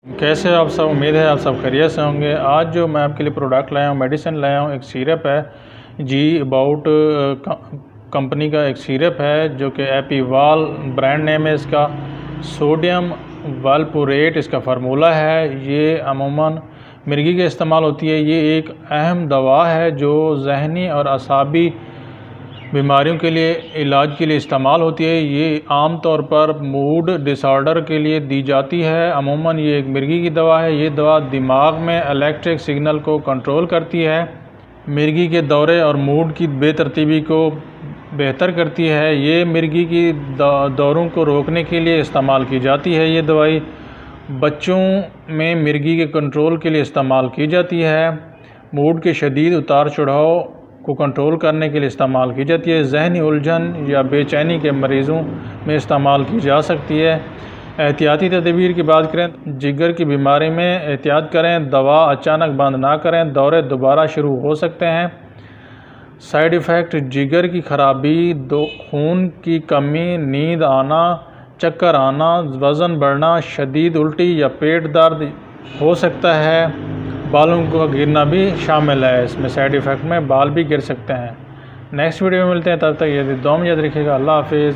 कैसे हो आप सब। उम्मीद है आप सब खैरियत से होंगे। आज जो मैं आपके लिए प्रोडक्ट लाया हूँ, मेडिसिन लाया हूँ, एक सिरप है जी अबाउट कंपनी का एक सिरप है जो कि एपीवाल ब्रांड नेम है इसका। सोडियम वालपोरेट इसका फार्मूला है। ये अमूमन मिर्गी के इस्तेमाल होती है। ये एक अहम दवा है जो जहनी और असाबी बीमारियों के लिए इलाज के लिए इस्तेमाल होती है। ये आम तौर पर मूड डिसऑर्डर के लिए दी जाती है। अमूमन ये एक मिर्गी की दवा है। ये दवा दिमाग में इलेक्ट्रिक सिग्नल को कंट्रोल करती है, मिर्गी के दौरे और मूड की बेतरतीबी को बेहतर करती है। ये मिर्गी की दौरों को रोकने के लिए इस्तेमाल की जाती है। ये दवाई बच्चों में मिर्गी के कंट्रोल के लिए इस्तेमाल की जाती है। मूड के शदीद उतार चढ़ाव को कंट्रोल करने के लिए इस्तेमाल की जाती है। जहनी उलझन या बेचैनी के मरीज़ों में इस्तेमाल की जा सकती है। एहतियाती तदबीर की बात करें, जिगर की बीमारी में एहतियात करें, दवा अचानक बंद ना करें, दौरे दोबारा शुरू हो सकते हैं। साइड इफ़ेक्ट जिगर की खराबी, खून की कमी, नींद आना, चक्कर आना, वज़न बढ़ना, शदीद उल्टी या पेट दर्द हो सकता है। बालों का गिरना भी शामिल है इसमें। साइड इफ़ेक्ट में बाल भी गिर सकते हैं। नेक्स्ट वीडियो में मिलते हैं, तब तक ये दुआ में याद रखिएगा। अल्लाह हाफिज़।